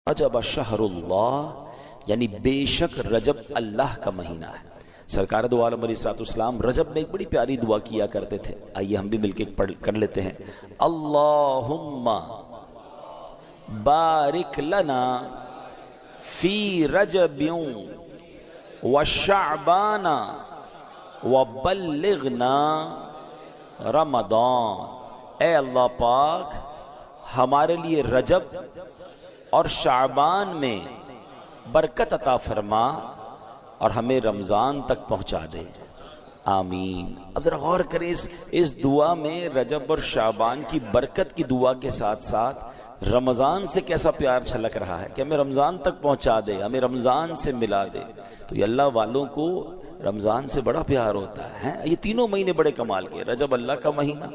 رجب شہر اللہ، یعنی بے شک رجب اللہ کا مہینہ ہے۔ سرکار دو عالم علیہ الصلوۃ والسلام رجب میں ایک بڑی پیاری دعا کیا کرتے تھے، آئیے ہم بھی مل کے کر لیتے ہیں۔ اللہم بارک لنا فی رجب وشعبان وبلغنا رمضان، اے اللہ پاک ہمارے لیے رجب اور شعبان میں برکت عطا فرما اور ہمیں رمضان تک پہنچا دے، آمین۔ اب ذرا غور کریں اس دعا میں رجب اور شعبان کی برکت کی دعا کے ساتھ ساتھ رمضان سے کیسا پیار چھلک رہا ہے کہ ہمیں رمضان تک پہنچا دے، ہمیں رمضان سے ملا دے۔ تو یہ اللہ والوں کو رمضان سے بڑا پیار ہوتا ہے۔ یہ تینوں مہینے بڑے کمال کے، رجب اللہ کا مہینہ،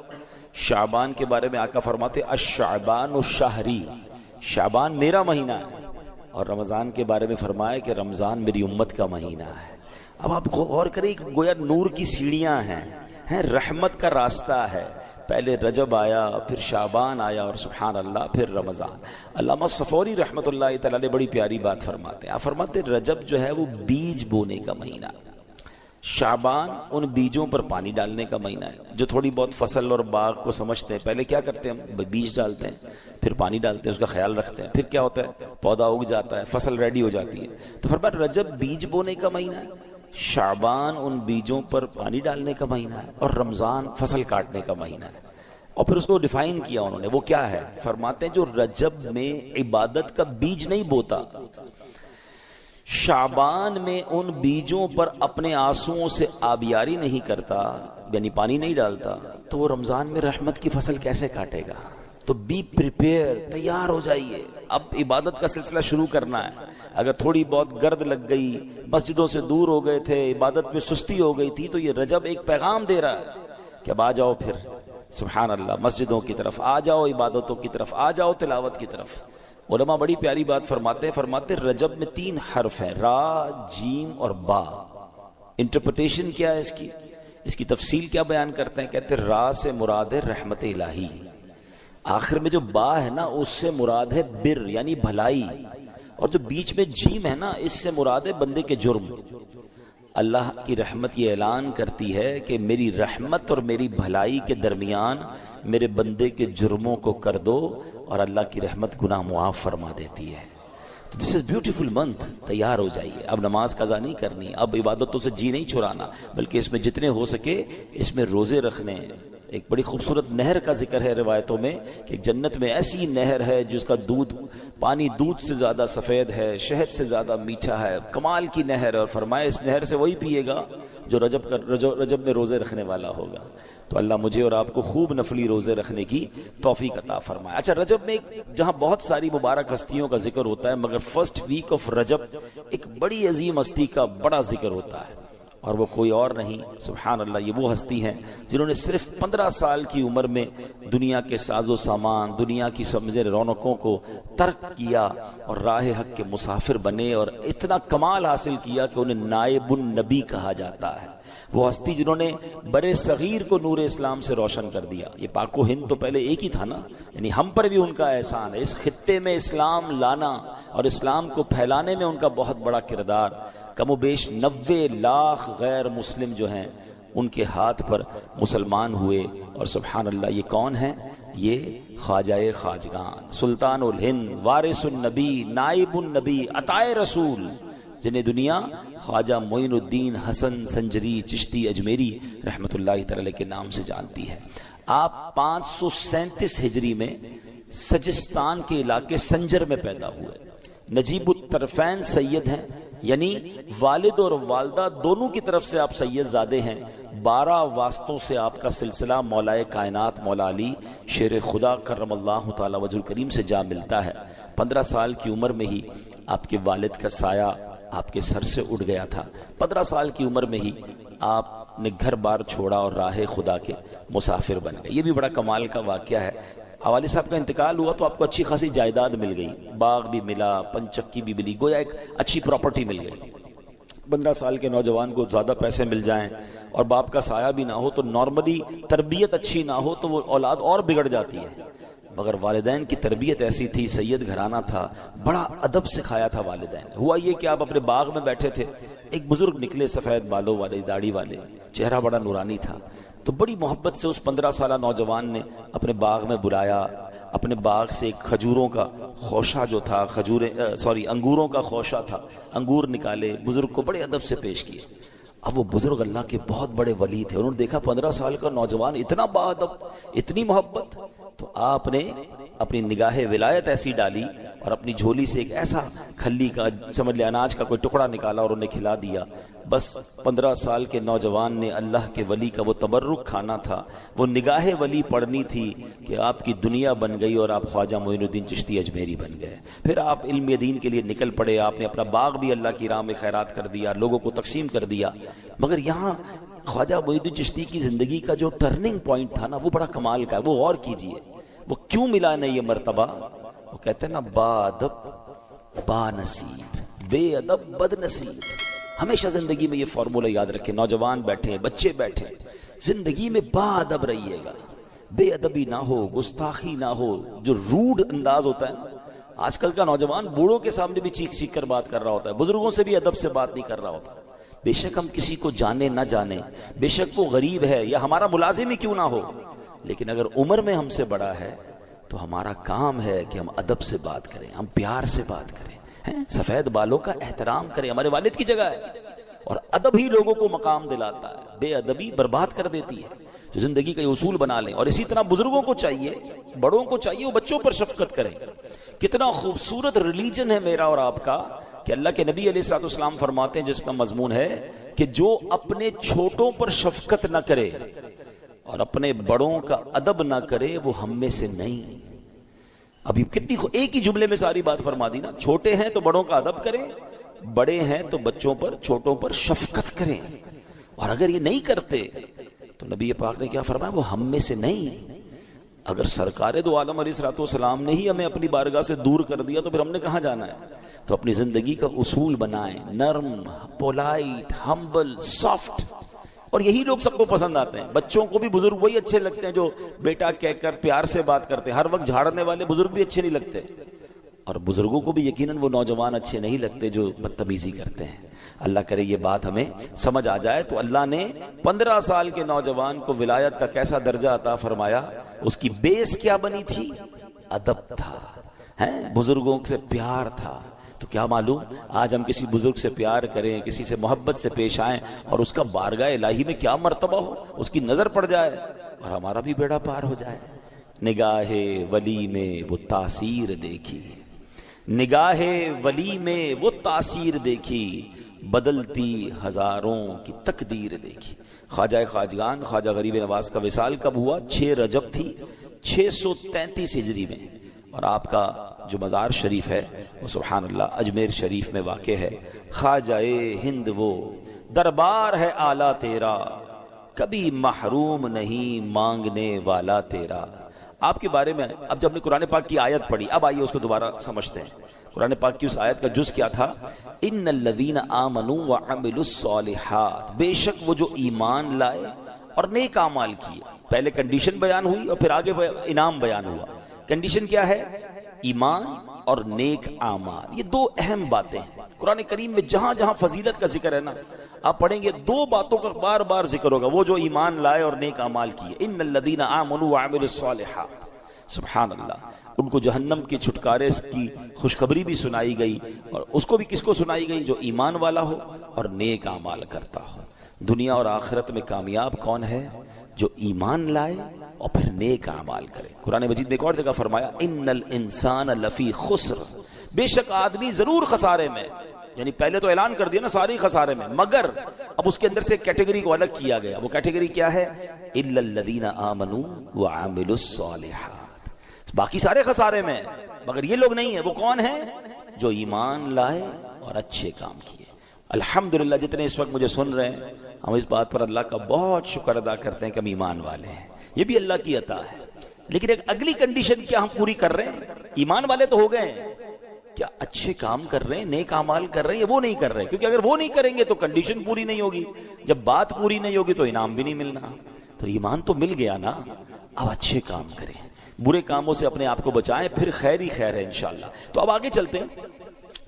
شعبان کے بارے میں آقا فرماتے الشعبان الشہری، شعبان میرا مہینہ ہے، اور رمضان کے بارے میں فرمایا کہ رمضان میری امت کا مہینہ ہے۔ اب آپ غور کریں کہ گویا نور کی سیڑھیاں ہیں، رحمت کا راستہ ہے، پہلے رجب آیا، پھر شعبان آیا، اور سبحان اللہ پھر رمضان۔ علامہ صفوری رحمۃ اللہ تعالی نے بڑی پیاری بات فرماتے ہیں، آپ فرماتے ہیں رجب جو ہے وہ بیج بونے کا مہینہ، شعبان ان بیجوں پر پانی ڈالنے کا مہینہ ہے۔ جو تھوڑی بہت فصل اور باغ کو سمجھتے ہیں، پہلے کیا کرتے ہیں ہم؟ بیج ڈالتے ہیں، پھر پانی ڈالتے ہیں، اس کا خیال رکھتے ہیں، پھر کیا ہوتا ہے؟ پودا اگ جاتا ہے، فصل ریڈی ہو جاتی ہے۔ تو فرمایا رجب بیج بونے کا مہینہ ہے، شعبان ان بیجوں پر پانی ڈالنے کا مہینہ ہے، اور رمضان فصل کاٹنے کا مہینہ ہے۔ اور پھر اس کو ڈیفائن کیا انہوں نے، وہ کیا ہے؟ فرماتے ہیں جو رجب میں عبادت کا بیج نہیں بوتا، شعبان میں ان بیجوں پر اپنے آنسوؤں سے آبیاری نہیں کرتا، یعنی پانی نہیں ڈالتا، تو وہ رمضان میں رحمت کی فصل کیسے کاٹے گا؟ تو بی پریپیئر، تیار ہو جائیے، اب عبادت کا سلسلہ شروع کرنا ہے۔ اگر تھوڑی بہت گرد لگ گئی، مسجدوں سے دور ہو گئے تھے، عبادت میں سستی ہو گئی تھی، تو یہ رجب ایک پیغام دے رہا ہے کہ اب آ جاؤ، پھر سبحان اللہ مسجدوں کی طرف آ جاؤ، عبادتوں کی طرف آ جاؤ، تلاوت کی طرف۔ علماء بڑی پیاری بات فرماتے رجب میں 3 حرف ہیں، را، جیم اور با۔ انٹرپریٹیشن کیا ہے اس کی تفصیل کیا بیان کرتے ہیں؟ کہتے ہیں را سے مراد ہے رحمت الہی، آخر میں جو با ہے نا اس سے مراد ہے بر یعنی بھلائی، اور جو بیچ میں جیم ہے نا اس سے مراد ہے بندے کے جرم۔ اللہ کی رحمت یہ اعلان کرتی ہے کہ میری رحمت اور میری بھلائی کے درمیان میرے بندے کے جرموں کو کر دو، اور اللہ کی رحمت گناہ معاف فرما دیتی ہے۔ تو دس از بیوٹیفل منتھ، تیار ہو جائیے، اب نماز قضا نہیں کرنی، اب عبادتوں سے جی نہیں چھڑانا، بلکہ اس میں جتنے ہو سکے اس میں روزے رکھنے۔ ایک بڑی خوبصورت نہر کا ذکر ہے روایتوں میں کہ جنت میں ایسی نہر ہے جس کا پانی دودھ سے زیادہ سفید ہے، شہد سے زیادہ میٹھا ہے، کمال کی نہر ہے، اور فرمایا اس نہر سے وہی پیے گا جو رجب میں روزے رکھنے والا ہوگا۔ تو اللہ مجھے اور آپ کو خوب نفلی روزے رکھنے کی توفیق عطا فرمائے۔ اچھا، رجب میں جہاں بہت ساری مبارک ہستیوں کا ذکر ہوتا ہے، مگر فرسٹ ویک آف رجب ایک بڑی عظیم ہستی کا بڑا ذکر ہوتا ہے، اور وہ کوئی اور نہیں، سبحان اللہ، یہ وہ ہستی ہیں جنہوں نے صرف 15 سال کی عمر میں دنیا کے ساز و سامان، دنیا کی سمجھے رونقوں کو ترک کیا اور راہ حق کے مسافر بنے، اور اتنا کمال حاصل کیا کہ انہیں نائب النبی کہا جاتا ہے۔ وہ ہستی جنہوں نے برے صغیر کو نور اسلام سے روشن کر دیا۔ یہ پاک و ہند تو پہلے ایک ہی تھا نا، یعنی ہم پر بھی ان کا احسان ہے، اس خطے میں اسلام لانا اور اسلام کو پھیلانے میں ان کا بہت بڑا کردار۔ کم و بیش 90 لاکھ غیر مسلم جو ہیں ان کے ہاتھ پر مسلمان ہوئے، اور سبحان اللہ یہ کون ہیں؟ یہ خواجہ خواجگان، سلطان الہند، وارث النبی، نائب النبی، عطائے رسول، جنہیں دنیا خواجہ معین الدین حسن سنجری چشتی اجمیری رحمت اللہ تعالی کے نام سے جانتی ہے۔ آپ 537 ہجری میں سجستان کے علاقے سنجر میں پیدا ہوئے۔ نجیب الطرفین سید ہیں، یعنی والد اور والدہ دونوں کی طرف سے آپ سید زادے ہیں۔ 12 واسطوں سے آپ کا سلسلہ مولا کائنات مولا علی شیر خدا کرم اللہ تعالی وجہ الکریم سے جا ملتا ہے۔ 15 سال کی عمر میں ہی آپ کے والد کا سایہ آپ کے سر سے اٹھ گیا تھا۔ 15 سال کی عمر میں ہی آپ نے گھر بار چھوڑا اور راہ خدا کے مسافر بن گئے۔ یہ بھی بڑا کمال کا واقعہ ہے۔ والد صاحب کا انتقال ہوا تو آپ کو اچھی خاصی جائیداد مل گئی، باغ بھی ملا، پنچکی بھی ملی، گویا ایک اچھی پراپرٹی مل گئی۔ 15 سال کے نوجوان کو زیادہ پیسے مل جائیں اور باپ کا سایہ بھی نہ ہو تو نارملی تربیت اچھی نہ ہو تو وہ اولاد اور بگڑ جاتی ہے۔ مگر والدین کی تربیت ایسی تھی، سید گھرانہ تھا، بڑا ادب سکھایا تھا والدین۔ ہوا یہ کہ آپ اپنے باغ میں بیٹھے تھے، ایک بزرگ نکلے سفید بالوں والے، داڑھی والے، چہرہ بڑا نورانی تھا، تو بڑی محبت سے اس 15 سالہ نوجوان نے اپنے باغ میں بلایا، اپنے باغ سے ایک کھجوروں کا خوشہ جو تھا، انگوروں کا خوشہ تھا، انگور نکالے، بزرگ کو بڑے ادب سے پیش کیے۔ اب وہ بزرگ اللہ کے بہت بڑے ولی تھے، انہوں نے دیکھا 15 سال کا نوجوان اتنا باادب، اتنی محبت، تو آپ نے اپنی نگاہ ولایت ایسی ڈالی اور اپنی جھولی سے ایک ایسا کھلی کا، سمجھ لے اناج کا کوئی ٹکڑا نکالا اور انہیں کھلا دیا۔ بس 15 سال کے نوجوان نے اللہ کے ولی کا وہ تبرک کھانا تھا، وہ نگاہ ولی پڑھنی تھی کہ آپ کی دنیا بن گئی اور آپ خواجہ معین الدین چشتی اجمیری بن گئے۔ پھر آپ علم دین کے لیے نکل پڑے، آپ نے اپنا باغ بھی اللہ کی راہ میں خیرات کر دیا، لوگوں کو تقسیم کر دیا۔ مگر یہاں خواجہ معین الدین چشتی کی زندگی کا جو ٹرننگ پوائنٹ تھا نا، وہ بڑا کمال کا ہے، وہ غور کیجئے، وہ کیوں ملا نہ یہ مرتبہ؟ وہ کہتے ہیں نا، با ادب با نصیب، بے ادب بد نصیب۔ ہمیشہ زندگی میں یہ فارمولہ یاد رکھیں، نوجوان بیٹھے، بچے بیٹھے، زندگی میں با ادب رہیے گا، بے ادبی نہ ہو، گستاخی نہ ہو، جو روڈ انداز ہوتا ہے نا، آج کل کا نوجوان بوڑھوں کے سامنے بھی چیخ چیخ کر بات کر رہا ہوتا ہے، بزرگوں سے بھی ادب سے بات نہیں کر رہا ہوتا۔ بے شک ہم کسی کو جانے نہ جانے، بے شک وہ غریب ہے یا ہمارا ملازم ہی کیوں نہ ہو، لیکن اگر عمر میں ہم سے بڑا ہے تو ہمارا کام ہے کہ ہم ادب سے بات کریں، ہم پیار سے بات کریں، سفید بالوں کا احترام کریں، ہمارے والد کی جگہ ہے، اور ادب ہی لوگوں کو مقام دلاتا ہے، بے ادبی برباد کر دیتی ہے۔ تو زندگی کا یہ اصول بنا لیں، اور اسی طرح بزرگوں کو چاہیے، بڑوں کو چاہیے وہ بچوں پر شفقت کریں۔ کتنا خوبصورت ریلیجن ہے میرا اور آپ کا کہ اللہ کے نبی علیہ الصلوۃ والسلام فرماتے ہیں، جس کا مضمون ہے کہ جو اپنے چھوٹوں پر شفقت نہ کرے اور اپنے بڑوں کا ادب نہ کرے وہ ہم میں سے نہیں۔ ابھی کتنی ایک ہی جملے میں ساری بات فرما دی نا، چھوٹے ہیں تو بڑوں کا ادب کریں، بڑے ہیں تو بچوں پر، چھوٹوں پر شفقت کریں، اور اگر یہ نہیں کرتے تو نبی پاک نے کیا فرمایا، وہ ہم میں سے نہیں۔ اگر سرکار دو عالم علیہ الصلوۃ والسلام نے ہی ہمیں اپنی بارگاہ سے دور کر دیا تو پھر ہم نے کہاں جانا ہے؟ تو اپنی زندگی کا اصول بنائیں، نرم، پولائٹ، ہمبل، سافٹ، اور یہی لوگ سب کو پسند آتے ہیں۔ بچوں کو بھی بزرگ وہی اچھے لگتے ہیں جو بیٹا کہہ کر پیار سے بات کرتے ہیں، ہر وقت جھاڑنے والے بزرگ بھی اچھے نہیں لگتے، اور بزرگوں کو بھی یقیناً وہ نوجوان اچھے نہیں لگتے جو بدتمیزی کرتے ہیں۔ اللہ کرے یہ بات ہمیں سمجھ آ جائے۔ تو اللہ نے 15 سال کے نوجوان کو ولایت کا کیسا درجہ عطا فرمایا، اس کی بیس کیا بنی تھی؟ ادب تھا، بزرگوں سے پیار تھا۔ تو کیا معلوم آج ہم کسی بزرگ سے پیار کریں، کسی سے محبت سے پیش آئیں، اور اس کا بارگاہ الہی میں کیا مرتبہ ہو، اس کی نظر پڑ جائے اور ہمارا بھی بیڑا پار ہو جائے۔ نگاہ ولی میں وہ تاثیر دیکھی، نگاہ ولی میں وہ تاثیر دیکھی، بدلتی ہزاروں کی تقدیر دیکھی۔ خواجہ خواجگان خواجہ غریب نواز کا وصال کب ہوا؟ 6 رجب تھی 633 ہجری میں، اور آپ کا جو مزار شریف ہے وہ سبحان اللہ اجمیر شریف میں واقع ہے۔ خواجہ ہند وہ دربار ہے اعلیٰ تیرا، کبھی محروم نہیں مانگنے والا تیرا۔ آپ کے بارے میں اب جب ہم نے قرآن پاک کی آیت پڑھی، اب آئیے اس کو دوبارہ سمجھتے ہیں۔ قرآن پاک کی اس آیت کا جز کیا تھا؟ ان الذین آمنوا وعملوا الصالحات، بے شک وہ جو ایمان لائے اور نیک اعمال کیے۔ پہلے کنڈیشن بیان ہوئی اور پھر آگے انعام بیان ہوا۔ کنڈیشن کیا ہے؟ ایمان اور نیک اعمال، یہ 2 اہم باتیں ہیں۔ قرآن کریم میں جہاں جہاں فضیلت کا ذکر ہے نا، آپ پڑھیں گے 2 باتوں کا بار بار ذکر ہوگا، وہ جو ایمان لائے اور نیک اعمال کیے۔ ان الذین آمنوا وعملوا الصالحات، سبحان اللہ، ان کو جہنم کے چھٹکارے کی خوشخبری بھی سنائی گئی، اور اس کو بھی کس کو سنائی گئی؟ جو ایمان والا ہو اور نیک اعمال کرتا ہو۔ دنیا اور آخرت میں کامیاب کون ہے؟ جو ایمان لائے اور پھر نیک اعمال کرے۔ قرآن مجید میں ایک اور جگہ فرمایا ان الانسان لفی خسر، بے شک آدمی ضرور خسارے میں، یعنی پہلے تو اعلان کر دیا نا ساری خسارے میں، مگر اب اس کے اندر سے کیٹیگری کو الگ کیا گیا۔ وہ کیٹیگری کیا ہے؟ الا الذین آمنوا وعملوا الصالحات، باقی سارے خسارے میں، مگر یہ لوگ نہیں ہیں۔ وہ کون ہیں؟ جو ایمان لائے اور اچھے کام کیے۔ الحمدللہ جتنے اس وقت مجھے سن رہے ہیں، ہم اس بات پر اللہ کا بہت شکر ادا کرتے ہیں کہ ہم ایمان والے ہیں، یہ بھی اللہ کی عطا ہے۔ لیکن ایک اگلی کنڈیشن کیا ہم پوری کر رہے ہیں؟ ایمان والے تو ہو گئے ہیں، کیا اچھے کام کر رہے ہیں، نیک اعمال کر رہے ہیں؟ وہ نہیں کر رہے، کیونکہ اگر وہ نہیں کریں گے تو کنڈیشن پوری نہیں ہوگی، جب بات پوری نہیں ہوگی تو انعام بھی نہیں ملنا۔ تو ایمان تو مل گیا نا، اب اچھے کام کریں، برے کاموں سے اپنے آپ کو بچائیں، پھر خیر ہی خیر ہے انشاءاللہ۔ تو اب آگے چلتے ہیں،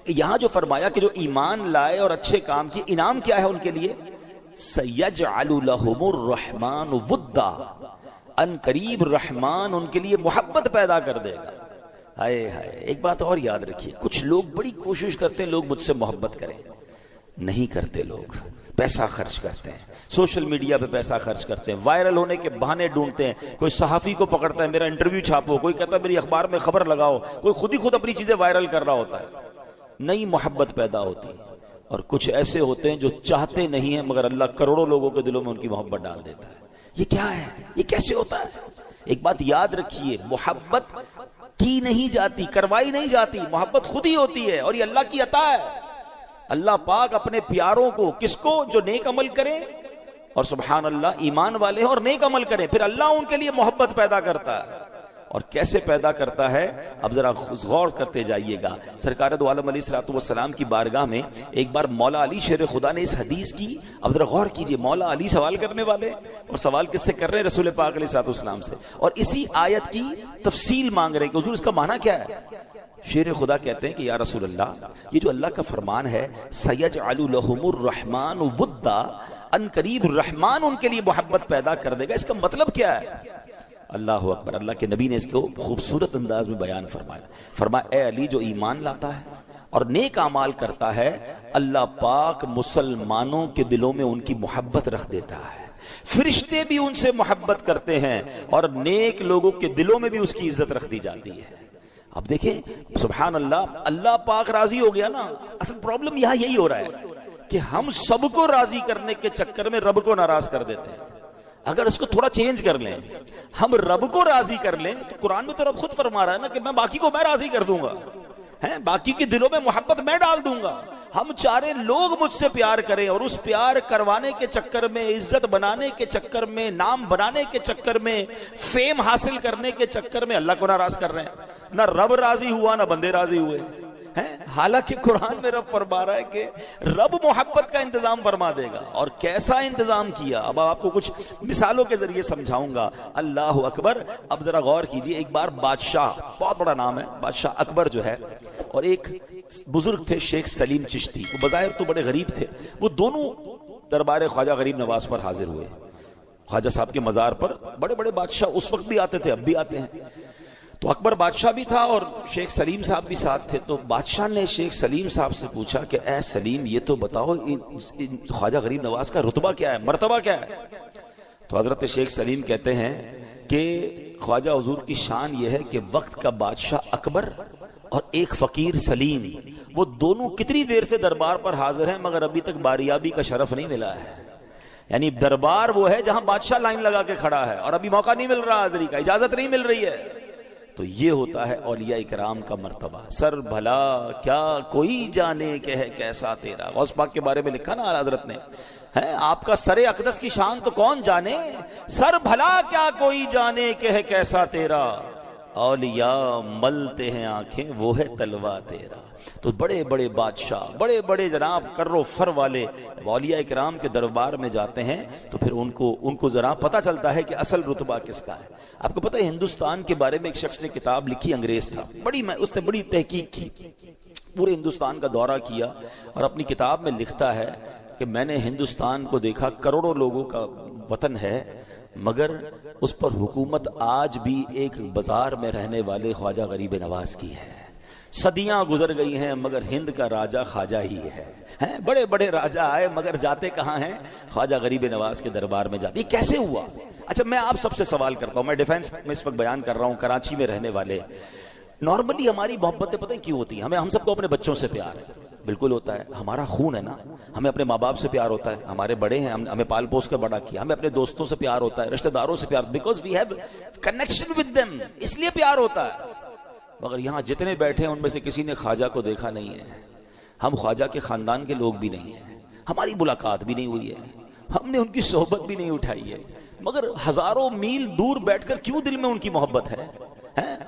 یہاں جو فرمایا کہ جو ایمان لائے اور اچھے کام کی، انعام کیا ہے ان کے لیے؟ سَيَجْعَلُ لَهُمُ الرَّحْمَنُ وُدًّا، ان قریب رحمان ان کے لیے محبت پیدا کر دے گا۔ ہائے ہائے، ایک بات اور یاد رکھیے، کچھ لوگ بڑی کوشش کرتے ہیں لوگ مجھ سے محبت کریں، نہیں کرتے، لوگ پیسہ خرچ کرتے ہیں، سوشل میڈیا پہ پیسہ خرچ کرتے ہیں، وائرل ہونے کے بہانے ڈھونڈتے ہیں، کوئی صحافی کو پکڑتا ہے میرا انٹرویو چھاپو، کوئی کہتا ہے میری اخبار میں خبر لگاؤ، کوئی خود ہی خود اپنی چیزیں وائرل کر رہا ہوتا ہے، نئی محبت پیدا ہوتی ہے۔ اور کچھ ایسے ہوتے ہیں جو چاہتے نہیں ہیں مگر اللہ کروڑوں لوگوں کے دلوں میں ان کی محبت ڈال دیتا ہے۔ یہ کیا ہے؟ یہ کیسے ہوتا ہے؟ ایک بات یاد رکھیے، محبت کی نہیں جاتی، کروائی نہیں جاتی، محبت خود ہی ہوتی ہے، اور یہ اللہ کی عطا ہے۔ اللہ پاک اپنے پیاروں کو، کس کو؟ جو نیک عمل کریں اور سبحان اللہ ایمان والے ہیں اور نیک عمل کریں، پھر اللہ ان کے لیے محبت پیدا کرتا ہے۔ اور کیسے پیدا کرتا ہے؟ اب ذرا غور کرتے جائیے گا۔ سرکار دو عالم علیہ الصلوۃ والسلام کی بارگاہ میں ایک بار مولا علی شیر خدا نے اس حدیث کی، اب ذرا غور کیجئے، مولا علی سوال کرنے والے، اور سوال کس سے کر رہے ہیں؟ رسول پاک علیہ الصلوۃ والسلام سے، اور اسی آیت کی تفصیل مانگ رہے ہیں کہ حضور اس کا معنی کیا ہے؟ شیر خدا کہتے ہیں کہ یا رسول اللہ، یہ جو اللہ کا فرمان ہے سَيَجْعَلُ لَهُمُ الرَّحْمَنُ وُدًّا، ان قریب رحمان ان کے لیے محبت پیدا کر دے گا، اس کا مطلب کیا ہے؟ اللہ اکبر، اللہ کے نبی نے اس کو خوبصورت انداز میں بیان فرمایا، اے علی، جو ایمان لاتا ہے اور نیک اعمال کرتا ہے، اللہ پاک مسلمانوں کے دلوں میں ان کی محبت رکھ دیتا ہے، فرشتے بھی ان سے محبت کرتے ہیں، اور نیک لوگوں کے دلوں میں بھی اس کی عزت رکھ دی جاتی ہے۔ اب دیکھیں سبحان اللہ، اللہ پاک راضی ہو گیا نا۔ اصل پرابلم یہاں یہی ہو رہا ہے کہ ہم سب کو راضی کرنے کے چکر میں رب کو ناراض کر دیتے ہیں۔ اگر اس کو تھوڑا چینج کر لیں، ہم رب کو راضی کر لیں، تو قرآن میں تو رب خود فرما رہا ہے نا کہ میں باقی کو میں راضی کر دوں گا، باقی کے دلوں میں محبت میں ڈال دوں گا۔ ہم چارے لوگ مجھ سے پیار کریں، اور اس پیار کروانے کے چکر میں، عزت بنانے کے چکر میں، نام بنانے کے چکر میں، فیم حاصل کرنے کے چکر میں اللہ کو ناراض کر رہے ہیں۔ نہ رب راضی ہوا، نہ بندے راضی ہوئے ہیں۔ حالانکہ قرآن میں رب فرما رہا ہے کہ رب محبت کا انتظام فرما دے گا، اور کیسا انتظام کیا، اب آپ کو کچھ مثالوں کے ذریعے سمجھاؤں گا۔ اللہ اکبر۔ اب ذرا غور کیجئے، ایک بار بادشاہ، بہت بڑا نام ہے بادشاہ اکبر جو ہے، اور ایک بزرگ تھے شیخ سلیم چشتی، وہ بظاہر تو بڑے غریب تھے، وہ دونوں دربار خواجہ غریب نواز پر حاضر ہوئے۔ خواجہ صاحب کے مزار پر بڑے بڑے بادشاہ اس وقت بھی آتے تھے، اب بھی آتے ہیں۔ تو اکبر بادشاہ بھی تھا اور شیخ سلیم صاحب بھی ساتھ تھے۔ تو بادشاہ نے شیخ سلیم صاحب سے پوچھا کہ اے سلیم، یہ تو بتاؤ خواجہ غریب نواز کا رتبہ کیا ہے، مرتبہ کیا ہے؟ تو حضرت شیخ سلیم کہتے ہیں کہ خواجہ حضور کی شان یہ ہے کہ وقت کا بادشاہ اکبر اور ایک فقیر سلیم، وہ دونوں کتنی دیر سے دربار پر حاضر ہیں مگر ابھی تک باریابی کا شرف نہیں ملا ہے۔ یعنی دربار وہ ہے جہاں بادشاہ لائن لگا کے کھڑا ہے، اور ابھی موقع نہیں مل رہا حاضری کا، اجازت نہیں مل رہی ہے۔ تو یہ ہوتا ہے اولیاء کرام کا مرتبہ۔ سر بھلا کیا کوئی جانے کہ ہے کیسا تیرا، غوث پاک کے بارے میں لکھا نا اعلیٰ حضرت نے، آپ کا سر اقدس کی شان تو کون جانے، سر بھلا کیا کوئی جانے کہ ہے کیسا تیرا، اولیاء ملتے ہیں آنکھیں وہ ہے تلوا تیرا۔ تو بڑے بڑے بادشاہ، بڑے بڑے جناب کر و فر والے اولیاء کرام کے دربار میں جاتے ہیں، تو پھر ان کو ذرا پتہ چلتا ہے کہ اصل رتبہ کس کا ہے۔ آپ کو پتہ ہے ہندوستان کے بارے میں ایک شخص نے کتاب لکھی، انگریز تھا، اس نے بڑی تحقیق کی، پورے ہندوستان کا دورہ کیا، اور اپنی کتاب میں لکھتا ہے کہ میں نے ہندوستان کو دیکھا، کروڑوں لوگوں کا وطن ہے، مگر اس پر حکومت آج بھی ایک بازار میں رہنے والے خواجہ غریب نواز کی ہے۔ صدیاں گزر گئی ہیں مگر ہند کا راجہ خواجہ ہی ہے۔ بڑے بڑے راجہ آئے مگر جاتے کہاں ہیں؟ خواجہ غریب نواز کے دربار میں جاتے۔ یہ کیسے ہوا؟ اچھا میں آپ سب سے سوال کرتا ہوں، میں ڈیفینس میں اس وقت بیان کر رہا ہوں، کراچی میں رہنے والے، نارملی ہماری محبتیں پتہ کیوں ہوتی ہیں؟ ہم سب کو اپنے بچوں سے پیار ہے، بالکل ہوتا ہے، ہمارا خون ہے نا، ہمیں اپنے ماں باپ سے پیار ہوتا ہے، ہمارے بڑے ہیں، ہمیں پال پوس کر بڑا کیا، ہمیں اپنے دوستوں سے پیار ہوتا ہے، رشتہ داروں سے پیار، because we have connection with them, اس لیے پیار ہوتا ہے۔ مگر یہاں جتنے بیٹھے ہیں ان میں سے کسی نے خواجہ کو دیکھا نہیں ہے، ہم خواجہ کے خاندان کے لوگ بھی نہیں ہیں، ہماری ملاقات بھی نہیں ہوئی ہے، ہم نے ان کی صحبت بھی نہیں اٹھائی ہے، مگر ہزاروں میل دور بیٹھ کر کیوں دل میں ان کی محبت ہے؟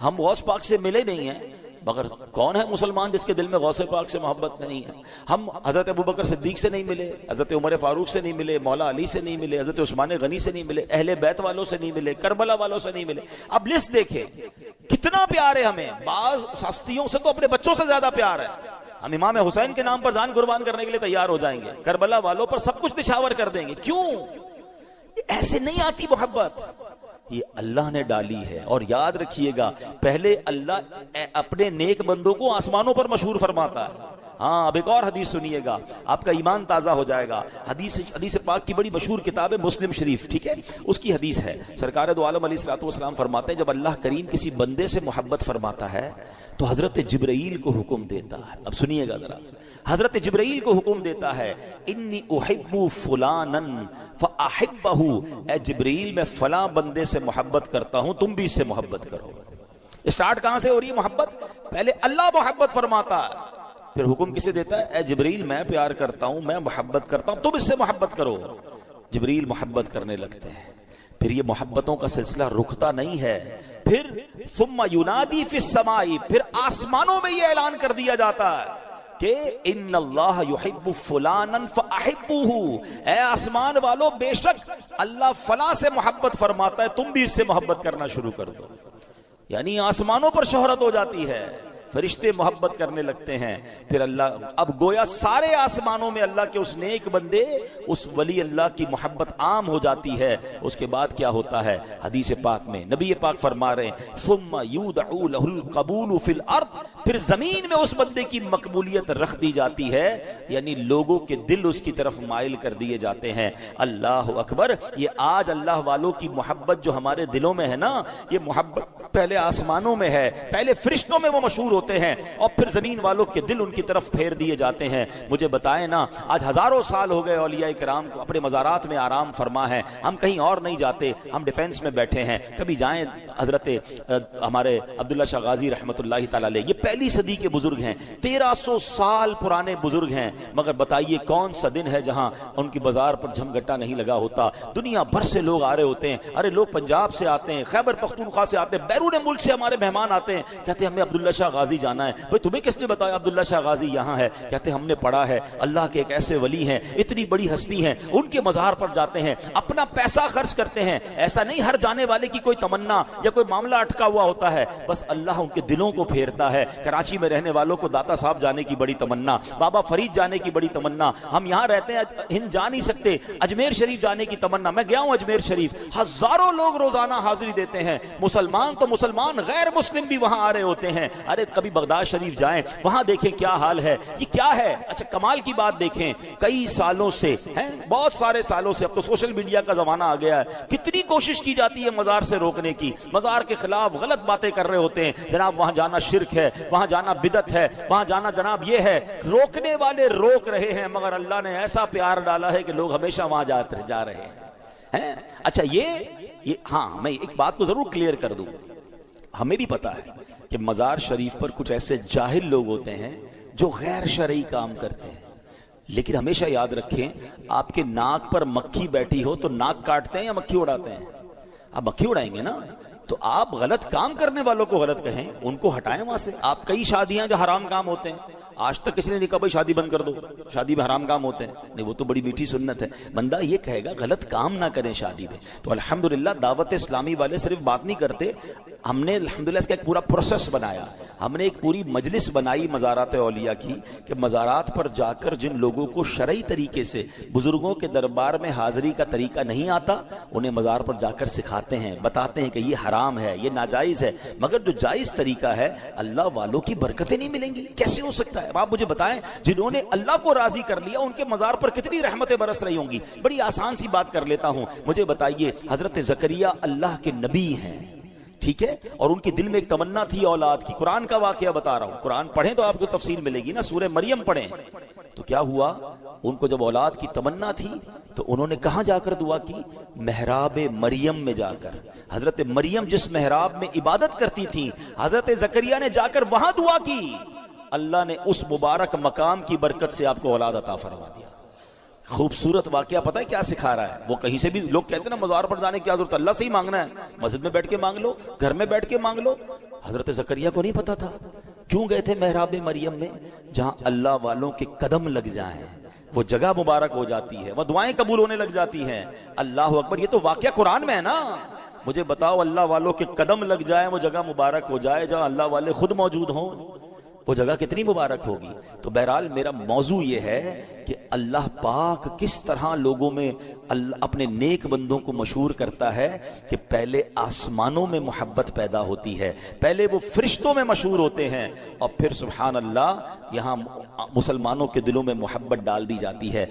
ہم غوث پاک سے ملے نہیں ہیں، مگر کون ہے مسلمان جس کے دل میں غوث پاک سے محبت نہیں ہے؟ ہم حضرت ابوبکر صدیق سے نہیں ملے، حضرت عمر فاروق سے نہیں ملے، مولا علی سے نہیں ملے، حضرت عثمان غنی سے نہیں ملے، اہل بیت والوں سے نہیں ملے، کربلا والوں سے نہیں ملے۔ اب لسٹ دیکھیں کتنا پیار ہے ہمیں، بعض ہستیوں سے تو اپنے بچوں سے زیادہ پیار ہے۔ ہم امام حسین کے نام پر جان قربان کرنے کے لیے تیار ہو جائیں گے، کربلا والوں پر سب کچھ نچھاور کر دیں گے۔ کیوں؟ ایسے نہیں آتی محبت، یہ اللہ نے ڈالی ہے۔ اور یاد رکھیے گا، پہلے اللہ اپنے نیک بندوں کو آسمانوں پر مشہور فرماتا ہے۔ ہاں، اب ایک اور حدیث سنیے گا، آپ کا ایمان تازہ ہو جائے گا۔ حدیث پاک کی بڑی مشہور کتاب ہے مسلم شریف، ٹھیک ہے؟ اس کی حدیث ہے، سرکار دو عالم علیہ الصلوۃ والسلام فرماتے ہیں جب اللہ کریم کسی بندے سے محبت فرماتا ہے تو حضرت جبرائیل کو حکم دیتا ہے۔ اب سنیے گا ذرا، حضرت جبرائیل کو حکم دیتا ہے، انی احب فلانا فاحبہ، اے جبرائیل میں فلاں بندے سے محبت کرتا ہوں، تم بھی اس سے محبت کرو۔ اسٹارٹ کہاں سے ہو رہی ہے محبت؟ پہلے اللہ محبت فرماتا ہے، پھر حکم کسے دیتا ہے؟ اے جبرائیل میں پیار کرتا ہوں، میں محبت کرتا ہوں، تم اس سے محبت کرو۔ جبرائیل محبت کرنے لگتے ہیں، پھر یہ محبتوں کا سلسلہ رکتا نہیں ہے، پھر ثم ینادی فی السماء، پھر آسمانوں میں یہ اعلان کر دیا جاتا ہے کہ ان اللہ یحب فلانا فاحبوہ، اے آسمان والو بے شک اللہ فلاں سے محبت فرماتا ہے، تم بھی اس سے محبت کرنا شروع کر دو۔ یعنی آسمانوں پر شہرت ہو جاتی ہے، فرشتے محبت کرنے لگتے ہیں، پھر اللہ اب گویا سارے آسمانوں میں اللہ کے اس نیک بندے، اس ولی اللہ کی محبت عام ہو جاتی ہے۔ اس کے بعد کیا ہوتا ہے؟ حدیث پاک میں نبی پاک فرما رہے ہیں ثم یدعو له القبول فی الارض، پھر زمین میں اس بندے کی مقبولیت رکھ دی جاتی ہے، یعنی لوگوں کے دل اس کی طرف مائل کر دیے جاتے ہیں۔ اللہ اکبر! یہ آج اللہ والوں کی محبت جو ہمارے دلوں میں ہے نا، یہ محبت پہلے آسمانوں میں ہے، پہلے فرشتوں میں وہ مشہور ہوتے ہیں اور پھر زمین والوں کے دل ان کی طرف پھیر دیے جاتے ہیں۔ مجھے بتائیں نا، آج ہزاروں سال ہو گئے اولیاء کرام کو اپنے مزارات میں آرام فرما ہے، ہم کہیں اور نہیں جاتے، ہم ڈیفینس میں بیٹھے ہیں۔ کبھی جائیں، حضرت ہمارے عبداللہ شاہ غازی رحمۃ اللہ تعالی علیہ، یہ پہلی صدی کے بزرگ ہیں، 1300 سال پرانے بزرگ ہیں، مگر بتائیے کون سا دن ہے جہاں ان کی بازار پر جھمگٹا نہیں لگا ہوتا؟ دنیا بھر سے لوگ آ رہے ہوتے ہیں، ارے لوگ پنجاب سے آتے ہیں، خیبر پختونخوا سے آتے ہیں، بیرون ملک سے ہمارے مہمان آتے ہیں، کہتے ہیں ہمیں عبداللہ شاہ غازی جانا ہے۔ بھئی تمہیں کس نے بتایا عبداللہ شاہ غازی یہاں ہے؟ کہتے ہیں ہم نے پڑھا ہے اللہ کے ایک ایسے ولی ہیں، اتنی بڑی ہستی ہیں، ان کے مزار پر جاتے ہیں، اپنا پیسہ خرچ کرتے ہیں۔ ایسا نہیں ہر جانے والے کی کوئی تمنا یا کوئی معاملہ اٹکا ہوا ہوتا ہے، بس اللہ ان کے دلوں کو پھیرتا ہے۔ کراچی میں رہنے والوں کو داتا صاحب جانے کی بڑی تمنا، بابا فرید جانے کی بڑی تمنا، ہم یہاں رہتے ہیں ہند جا نہیں سکتے، اجمیر شریف جانے کی تمنا۔ میں گیا ہوں اجمیر شریف، ہزاروں لوگ روزانہ حاضری دیتے ہیں، مسلمان تو مسلمان، غیر مسلم بھی وہاں آ رہے ہوتے ہیں۔ ارے کبھی بغداد شریف جائیں، وہاں دیکھیں کیا حال ہے، یہ کیا ہے۔ اچھا کمال کی بات دیکھیں، کئی سالوں سے ہیں، بہت سارے سالوں سے، اب تو سوشل میڈیا کا زمانہ آ گیا ہے، کتنی کوشش کی جاتی ہے مزار سے روکنے کی، مزار کے خلاف غلط باتیں کر رہے ہوتے ہیں، جناب وہاں جانا شرک ہے، وہاں جانا بدعت ہے، وہاں جانا جناب یہ ہے، روکنے والے روک رہے ہیں، مگر اللہ نے ایسا پیار ڈالا ہے کہ لوگ ہمیشہ وہاں جا رہے ہیں۔ اچھا یہ ہاں میں ایک بات کو ضرور کلیئر کر دوں، ہمیں بھی پتا ہے کہ مزار شریف پر کچھ ایسے جاہل لوگ ہوتے ہیں جو غیر شرعی کام کرتے ہیں، لیکن ہمیشہ یاد رکھیں آپ کے ناک پر مکھی بیٹھی ہو تو ناک کاٹتے ہیں یا مکھی اڑاتے ہیں؟ آپ مکھی اڑائیں گے نا، تو آپ غلط کام کرنے والوں کو غلط کہیں، ان کو ہٹائیں وہاں سے۔ آپ کئی شادیاں جو حرام کام ہوتے ہیں، آج تک کسی نے نہیں کہا بھائی شادی بند کر دو، شادی میں حرام کام ہوتے ہیں، نہیں وہ تو بڑی میٹھی سنت ہے، بندہ یہ کہے گا غلط کام نہ کریں شادی میں۔ تو الحمدللہ دعوت اسلامی والے صرف بات نہیں کرتے، ہم نے الحمدللہ اس کا ایک پورا پروسیس بنایا، ہم نے ایک پوری مجلس بنائی مزارات اولیاء کی، کہ مزارات پر جا کر جن لوگوں کو شرعی طریقے سے بزرگوں کے دربار میں حاضری کا طریقہ نہیں آتا، انہیں مزار پر جا کر سکھاتے ہیں، بتاتے ہیں کہ یہ حرام ہے، یہ ناجائز ہے، مگر جو جائز طریقہ ہے اللہ والوں کی برکتیں نہیں ملیں گی، کیسے ہو سکتا ہے؟ آپ مجھے بتائیں جنہوں نے اللہ کو راضی کر لیا ان کے مزار پر کتنی رحمتیں برس رہی ہوں گی۔ بڑی آسان سی بات کر لیتا ہوں، مجھے بتائیے حضرت زکریا اللہ کے نبی ہیں، ٹھیک ہے، اور ان کے دل میں ایک تمنا تھی اولاد کی۔ قرآن کا واقعہ بتا رہا ہوں، قرآن پڑھیں تو آپ کو تفصیل ملے گی نا، سورہ مریم پڑھیں تو کیا ہوا، ان کو جب اولاد کی تمنا تھی تو انہوں نے کہاں جا کر دعا کی؟ محراب مریم میں جا کر۔ حضرت مریم جس محراب میں عبادت کرتی تھی، حضرت زکریا نے جا کر وہاں دعا کی، اللہ نے اس مبارک مقام کی برکت سے آپ کو اولاد عطا فرما دیا۔ خوبصورت واقعہ پتہ ہے کیا سکھا رہا ہے؟ وہ کہیں سے بھی لوگ کہتے ہیں نا مزار پر جانے کی کیا ضرورت، اللہ سے ہی مانگنا ہے، مسجد میں بیٹھ کے مانگ لو، گھر میں بیٹھ کے مانگ لو۔ حضرت زکریا کو نہیں پتا تھا کیوں گئے تھے محراب مریم میں؟ جہاں اللہ والوں کے قدم لگ جائیں وہ جگہ مبارک ہو جاتی ہے، وہ دعائیں قبول ہونے لگ جاتی ہیں۔ اللہ اکبر، یہ تو واقعہ قرآن میں ہے نا۔ مجھے بتاؤ، اللہ والوں کے قدم لگ جائیں، وہ جگہ مبارک ہو جائے جہاں اللہ والے خود موجود ہوں، وہ جگہ کتنی مبارک ہوگی۔ تو بہرحال میرا موضوع یہ ہے کہ اللہ پاک کس طرح لوگوں میں اپنے نیک بندوں کو مشہور کرتا ہے کہ پہلے آسمانوں میں محبت پیدا ہوتی ہے، پہلے وہ فرشتوں میں مشہور ہوتے ہیں، اور پھر سبحان اللہ یہاں مسلمانوں کے دلوں میں محبت ڈال دی جاتی ہے۔